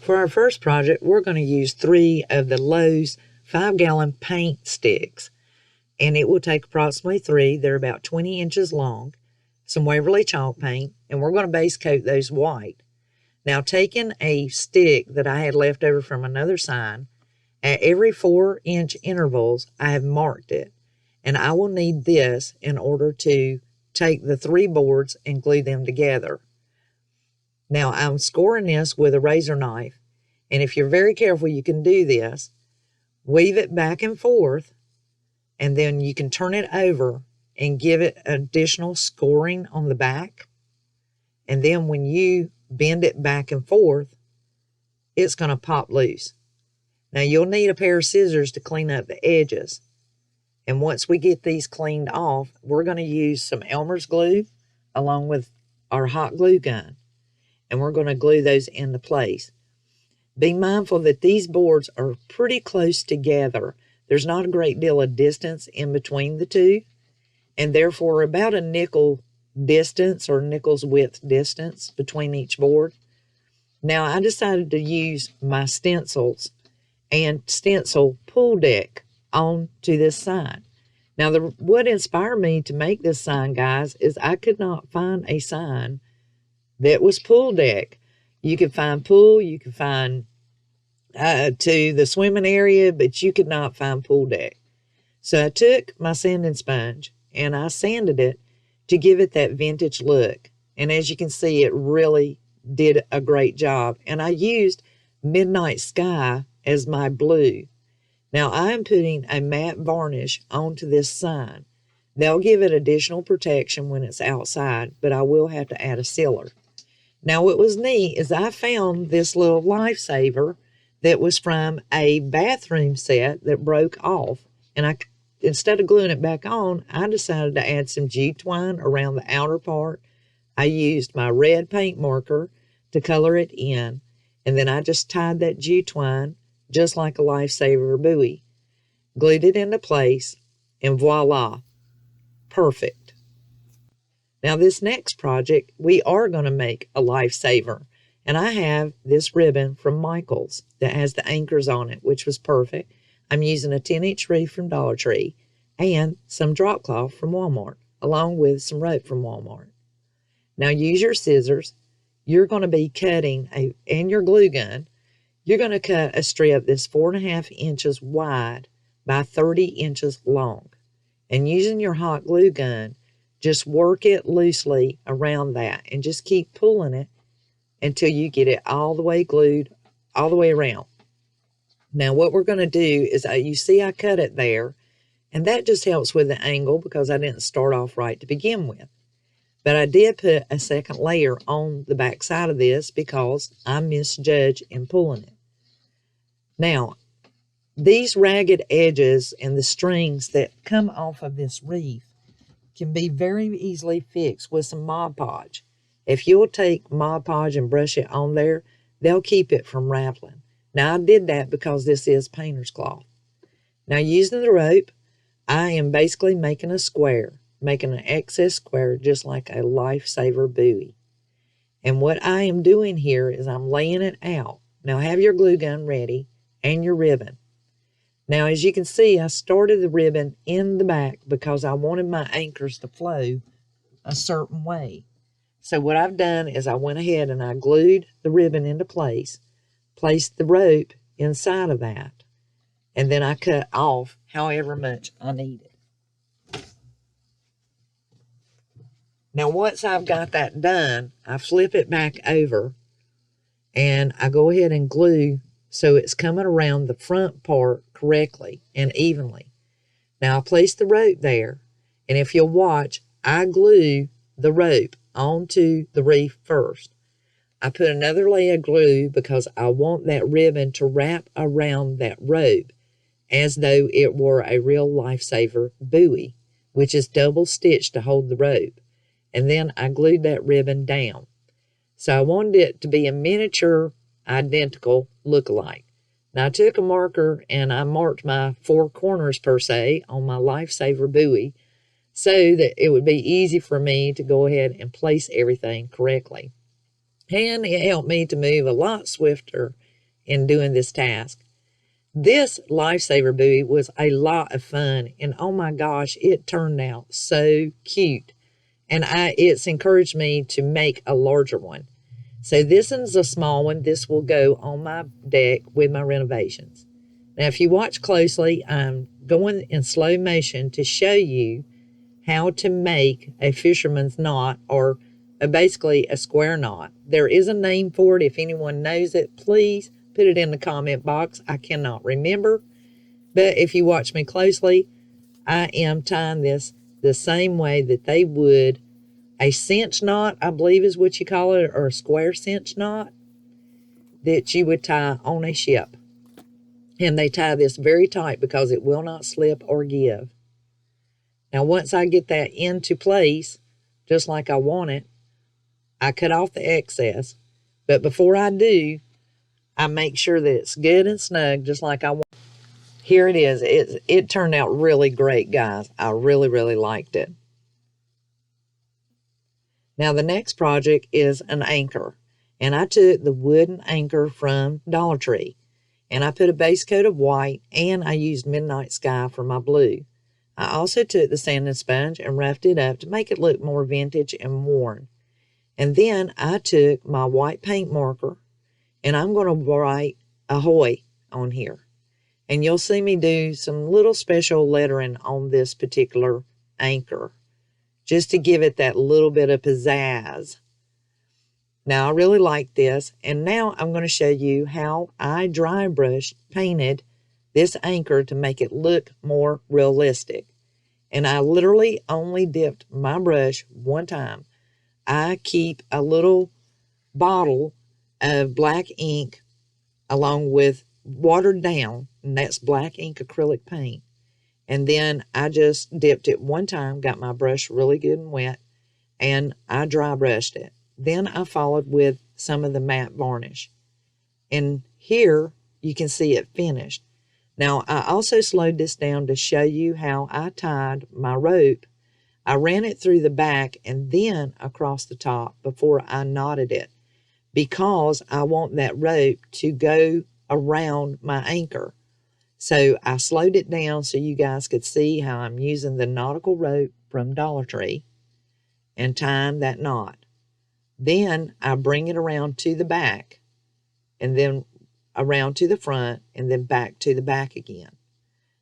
For our first project, we're going to use 3 of the Lowe's 5-gallon paint sticks. And it will take approximately 3. They're about 20 inches long. Some Waverly chalk paint. And we're going to base coat those white. Now, taking a stick that I had left over from another sign, at every 4-inch intervals, I have marked it. And I will need this in order to take the 3 boards and glue them together. Now, I'm scoring this with a razor knife. And if you're very careful, you can do this. Weave it back and forth. And then you can turn it over and give it additional scoring on the back. And then when you bend it back and forth, it's going to pop loose. Now, you'll need a pair of scissors to clean up the edges. And once we get these cleaned off, we're going to use some Elmer's glue along with our hot glue gun. And we're going to glue those into place. Be mindful that these boards are pretty close together. There's not a great deal of distance in between the two. And therefore, about a nickel distance or nickel's width distance between each board. Now, I decided to use my stencils and stencil pool deck onto this sign. Now, what inspired me to make this sign, guys, is I could not find a sign that was pool deck. You could find pool, you could find to the swimming area, but you could not find pool deck. So I took my sanding sponge and I sanded it to give it that vintage look. And as you can see, it really did a great job. And I used Midnight Sky as my blue. Now I am putting a matte varnish onto this sign. They'll give it additional protection when it's outside, but I will have to add a sealer. Now, what was neat is I found this little lifesaver that was from a bathroom set that broke off. And instead of gluing it back on, I decided to add some G-twine around the outer part. I used my red paint marker to color it in. And then I just tied that G-twine just like a lifesaver buoy. Glued it into place, and voila, perfect. Now, this next project, we are going to make a lifesaver. And I have this ribbon from Michael's that has the anchors on it, which was perfect. I'm using a 10-inch reef from Dollar Tree and some drop cloth from Walmart, along with some rope from Walmart. Now, use your scissors. You're going to be cutting, and your glue gun, you're going to cut a strip that's 4.5 inches wide by 30 inches long. And using your hot glue gun, just work it loosely around that and just keep pulling it until you get it all the way glued, all the way around. Now, what we're going to do is, you see I cut it there, and that just helps with the angle because I didn't start off right to begin with. But I did put a second layer on the back side of this because I misjudged in pulling it. Now, these ragged edges and the strings that come off of this reef can be very easily fixed with some Mod Podge. If you'll take Mod Podge and brush it on there, they'll keep it from rattling. Now, I did that because this is painter's cloth. Now, using the rope, I am basically making a square, making an excess square just like a lifesaver buoy. And what I am doing here is I'm laying it out. Now, have your glue gun ready and your ribbon. Now, as you can see, I started the ribbon in the back because I wanted my anchors to flow a certain way. So what I've done is I went ahead and I glued the ribbon into place, placed the rope inside of that, and then I cut off however much I needed. Now, once I've got that done, I flip it back over and I go ahead and glue so it's coming around the front part correctly and evenly. Now, I place the rope there, and if you'll watch, I glue the rope onto the reef first. I put another layer of glue because I want that ribbon to wrap around that rope as though it were a real lifesaver buoy, which is double stitched to hold the rope. And then I glued that ribbon down. So I wanted it to be a miniature identical look-alike. Now, I took a marker and I marked my 4 corners, per se, on my lifesaver buoy so that it would be easy for me to go ahead and place everything correctly. And it helped me to move a lot swifter in doing this task. This lifesaver buoy was a lot of fun, and oh my gosh, it turned out so cute. And it's encouraged me to make a larger one. So this is a small one. This will go on my deck with my renovations. Now, if you watch closely, I'm going in slow motion to show you how to make a fisherman's knot, or basically a square knot. There is a name for it. If anyone knows it, please put it in the comment box. I cannot remember. But if you watch me closely, I am tying this the same way that they would a cinch knot, I believe is what you call it, or a square cinch knot that you would tie on a ship. And they tie this very tight because it will not slip or give. Now, once I get that into place, just like I want it, I cut off the excess. But before I do, I make sure that it's good and snug, just like I want. Here it is. It turned out really great, guys. I really, really liked it. Now, the next project is an anchor. And I took the wooden anchor from Dollar Tree. And I put a base coat of white, and I used Midnight Sky for my blue. I also took the sand and sponge and roughed it up to make it look more vintage and worn. And then I took my white paint marker, and I'm going to write Ahoy on here. And you'll see me do some little special lettering on this particular anchor, just to give it that little bit of pizzazz. Now, I really like this, and now I'm going to show you how I dry brush painted this anchor to make it look more realistic. And I literally only dipped my brush one time. I keep a little bottle of black ink along with watered down, and that's black ink acrylic paint. And then I just dipped it one time, got my brush really good and wet, and I dry brushed it. Then I followed with some of the matte varnish. And here you can see it finished. Now, I also slowed this down to show you how I tied my rope. I ran it through the back and then across the top before I knotted it, because I want that rope to go around my anchor. So I slowed it down so you guys could see how I'm using the nautical rope from Dollar Tree and tying that knot. Then I bring it around to the back, and then around to the front, and then back to the back again.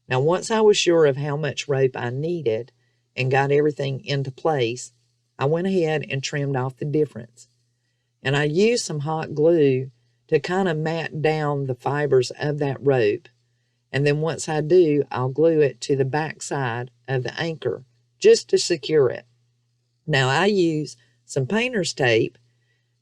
Now, once I was sure of how much rope I needed and got everything into place, I went ahead and trimmed off the difference. And I used some hot glue to kind of mat down the fibers of that rope. And then once I do, I'll glue it to the back side of the anchor just to secure it. Now, I use some painter's tape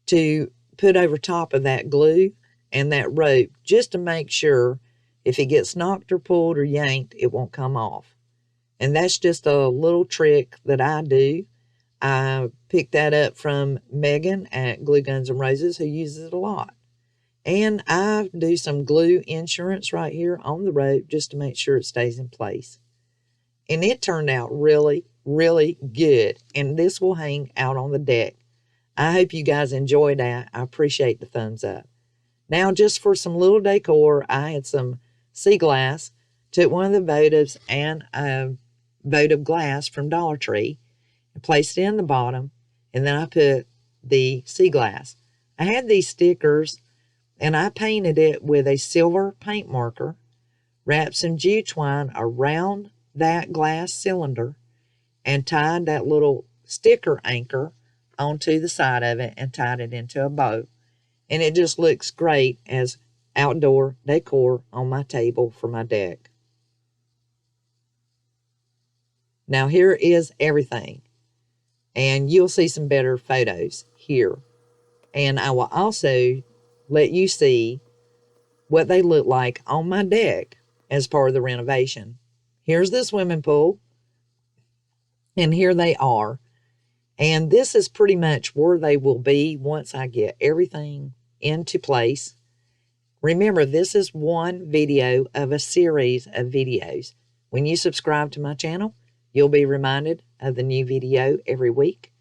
to put over top of that glue and that rope, just to make sure if it gets knocked or pulled or yanked, it won't come off. And that's just a little trick that I do. I picked that up from Megan at Glue Guns and Roses, who uses it a lot. And I do some glue insurance right here on the rope just to make sure it stays in place. And it turned out really, really good. And this will hang out on the deck. I hope you guys enjoyed that. I appreciate the thumbs up. Now, just for some little decor, I had some sea glass. Took one of the votives and a votive glass from Dollar Tree and placed it in the bottom. And then I put the sea glass. I had these stickers, and I painted it with a silver paint marker, wrapped some jute twine around that glass cylinder, and tied that little sticker anchor onto the side of it and tied it into a bow. And it just looks great as outdoor decor on my table for my deck. Now, here is everything. And you'll see some better photos here. And I will also let you see what they look like on my deck as part of the renovation. Here's the swimming pool. And here they are. And this is pretty much where they will be once I get everything into place. Remember, this is one video of a series of videos. When you subscribe to my channel, you'll be reminded of the new video every week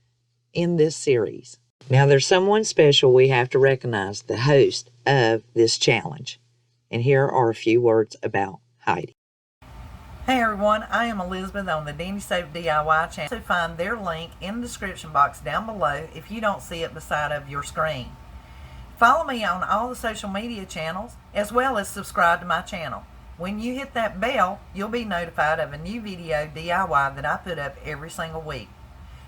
in this series. Now there's someone special we have to recognize, the host of this challenge. And here are a few words about Heidi. Hey everyone, I am Elizabeth on the Dandysoap DIY channel. So find their link in the description box down below if you don't see it beside of your screen. Follow me on all the social media channels as well as subscribe to my channel. When you hit that bell, you'll be notified of a new video DIY that I put up every single week.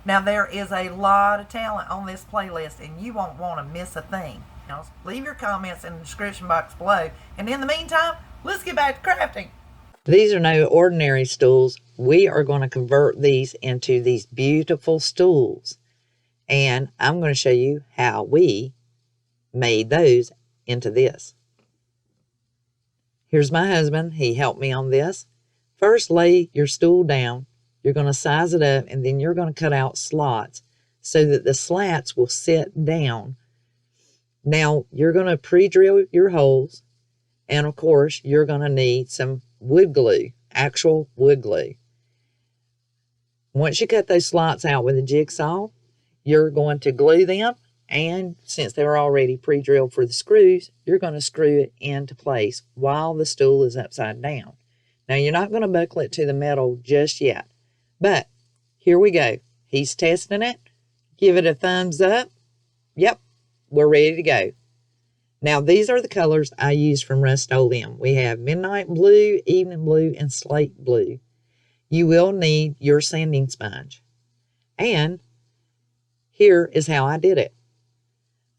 Now there is a lot of talent on this playlist and you won't want to miss a thing. Now, leave your comments in the description box below, and in the meantime, let's get back to crafting. These are no ordinary stools. We are going to convert these into these beautiful stools. And I'm going to show you how we made those into this. Here's my husband. He helped me on this. First, lay your stool down. You're going to size it up, and then you're going to cut out slots so that the slats will sit down. Now, you're going to pre-drill your holes. And, of course, you're going to need some wood glue, actual wood glue. Once you cut those slots out with a jigsaw, you're going to glue them. And since they're already pre-drilled for the screws, you're going to screw it into place while the stool is upside down. Now, you're not going to buckle it to the metal just yet. But here we go. He's testing it. Give it a thumbs up. Yep, we're ready to go. Now, these are the colors I used from Rust-Oleum. We have midnight blue, evening blue, and slate blue. You will need your sanding sponge. And here is how I did it.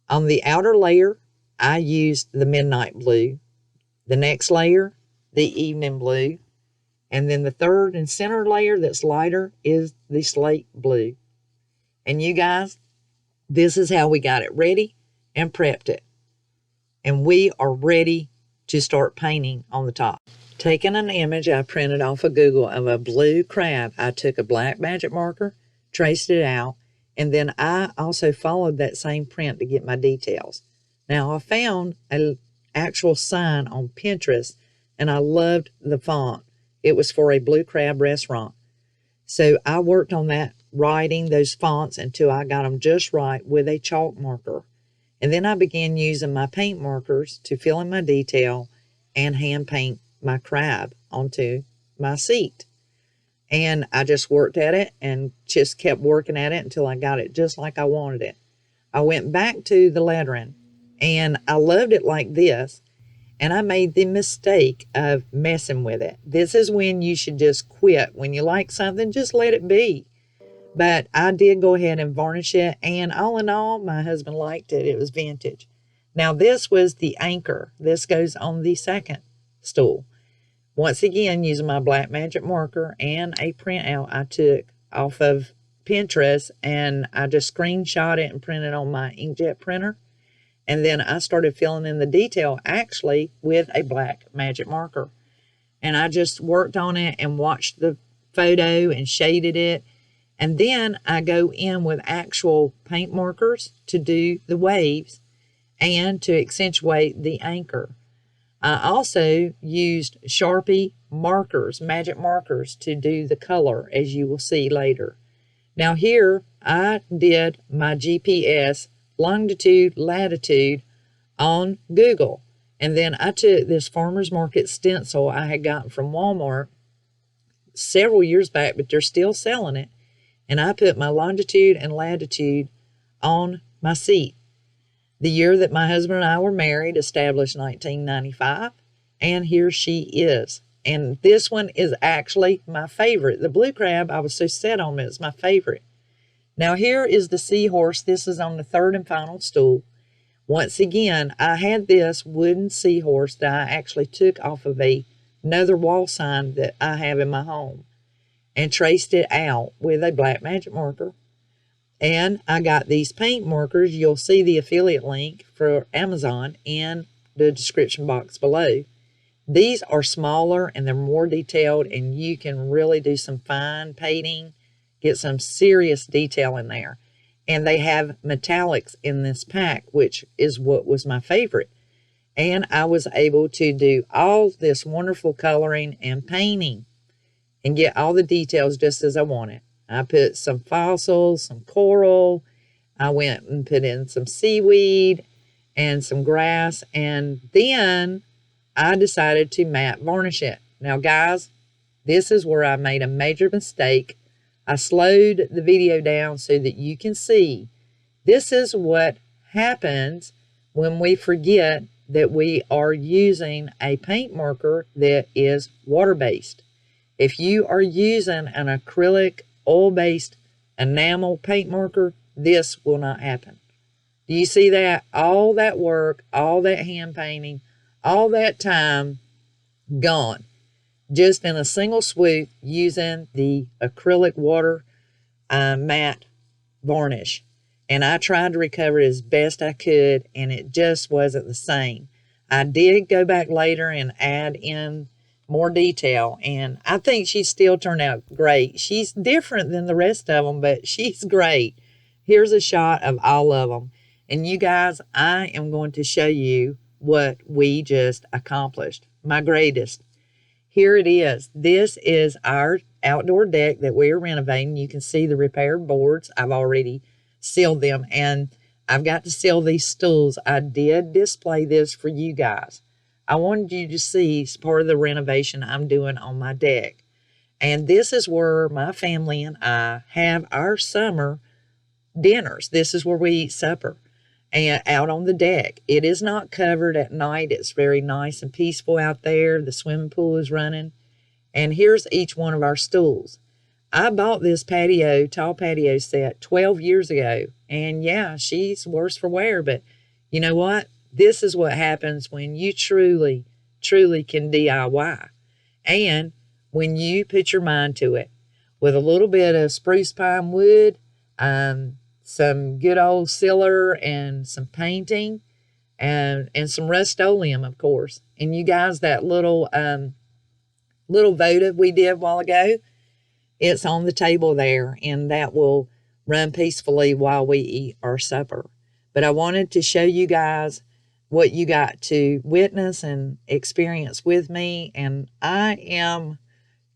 On the outer layer, I used the midnight blue. The next layer, the evening blue. And then the third and center layer that's lighter is the slate blue. And you guys, this is how we got it ready and prepped it. And we are ready to start painting on the top. Taking an image I printed off of Google of a blue crab, I took a black magic marker, traced it out, and then I also followed that same print to get my details. Now, I found an actual sign on Pinterest, and I loved the font. It was for a blue crab restaurant. So I worked on that, writing those fonts until I got them just right with a chalk marker. And then I began using my paint markers to fill in my detail and hand paint my crab onto my seat. And I just worked at it and just kept working at it until I got it just like I wanted it. I went back to the lettering and I loved it like this. And I made the mistake of messing with it. This is when you should just quit. When you like something, just let it be. But I did go ahead and varnish it, and all in all, my husband liked it. It was vintage. Now, this was the anchor. This goes on the second stool. Once again, using my black magic marker and a printout I took off of Pinterest, and I just screenshot it and printed on my inkjet printer. And then I started filling in the detail, actually, with a black magic marker. And I just worked on it and watched the photo and shaded it. And then I go in with actual paint markers to do the waves and to accentuate the anchor. I also used Sharpie markers, magic markers, to do the color, as you will see later. Now here I did my GPS longitude, latitude on Google. And then I took this farmer's market stencil I had gotten from Walmart several years back, but they're still selling it. And I put my longitude and latitude on my seat. The year that my husband and I were married, established 1995, and here she is. And this one is actually my favorite. The blue crab, I was so set on it, it's my favorite. Now here is the seahorse. This is on the third and final stool. Once again, I had this wooden seahorse that I actually took off of another wall sign that I have in my home, and traced it out with a black magic marker. And I got these paint markers. You'll see the affiliate link for Amazon in the description box below. These are smaller and they're more detailed, and you can really do some fine painting, get some serious detail in there. And they have metallics in this pack, which is what was my favorite. And I was able to do all this wonderful coloring and painting and get all the details just as I wanted. I put some fossils, some coral, I went and put in some seaweed and some grass, and then I decided to matte varnish it. Now, guys, this is where I made a major mistake. I slowed the video down so that you can see. This is what happens when we forget that we are using a paint marker that is water-based. If you are using an acrylic oil-based enamel paint marker, this will not happen. Do you see that? All that work, all that hand painting, all that time gone. Just in a single swoop using the acrylic water matte varnish. And I tried to recover it as best I could, and it just wasn't the same. I did go back later and add in more detail, and I think she still turned out great. She's different than the rest of them, but she's great. Here's a shot of all of them. And you guys, I am going to show you what we just accomplished. My greatest. Here it is. This is our outdoor deck that we are renovating. You can see the repaired boards. I've already sealed them, and I've got to seal these stools. I did display this for you guys. I wanted you to see part of the renovation I'm doing on my deck. And this is where my family and I have our summer dinners. This is where we eat supper, and out on the deck. It is not covered at night. It's very nice and peaceful out there. The swimming pool is running. And here's each one of our stools. I bought this tall patio set 12 years ago. And yeah, she's worse for wear. But you know what? This is what happens when you truly, truly can DIY. And when you put your mind to it. With a little bit of spruce pine wood, some good old sealer, and some painting, and some Rust-Oleum, of course. And you guys, that little votive we did a while ago, it's on the table there, and that will run peacefully while we eat our supper. But I wanted to show you guys what you got to witness and experience with me, and I am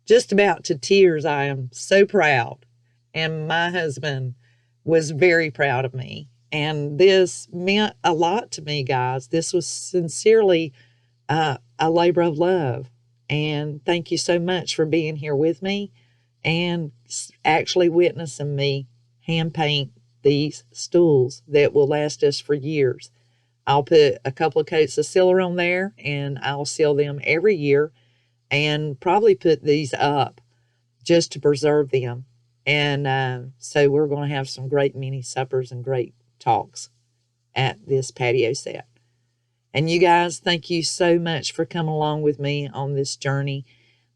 just about to tears. I am so proud, and my husband was very proud of me, and this meant a lot to me, guys. This was sincerely a labor of love, and thank you so much for being here with me and actually witnessing me hand paint these stools that will last us for years. I'll put a couple of coats of sealer on there, and I'll seal them every year, and probably put these up just to preserve them. And so we're going to have some great mini suppers and great talks at this patio set. And you guys, thank you so much for coming along with me on this journey.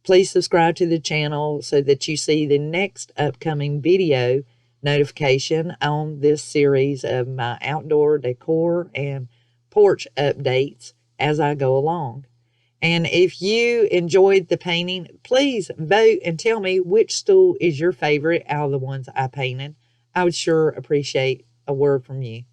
Please subscribe to the channel so that you see the next upcoming video notification on this series of my outdoor decor and porch updates as I go along. And if you enjoyed the painting, please vote and tell me which stool is your favorite out of the ones I painted. I would sure appreciate a word from you.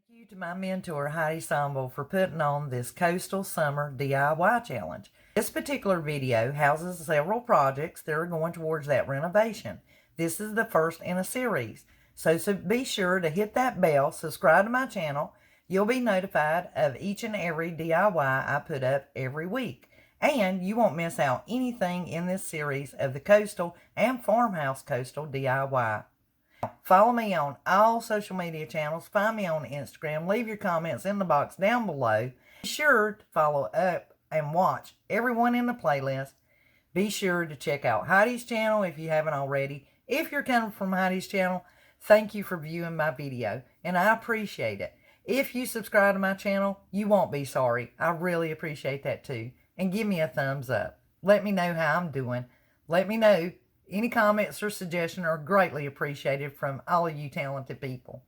Thank you to my mentor, Heidi Samble, for putting on this Coastal Summer DIY Challenge. This particular video houses several projects that are going towards that renovation. This is the first in a series. So be sure to hit that bell, subscribe to my channel. You'll be notified of each and every DIY I put up every week. And you won't miss out anything in this series of the coastal and farmhouse coastal DIY. Follow me on all social media channels. Find me on Instagram. Leave your comments in the box down below. Be sure to follow up and watch everyone in the playlist. Be sure to check out Heidi's channel if you haven't already. If you're coming from Heidi's channel, thank you for viewing my video, and I appreciate it. If you subscribe to my channel, you won't be sorry. I really appreciate that too. And give me a thumbs up. Let me know how I'm doing. Let me know. Any comments or suggestions are greatly appreciated from all of you talented people.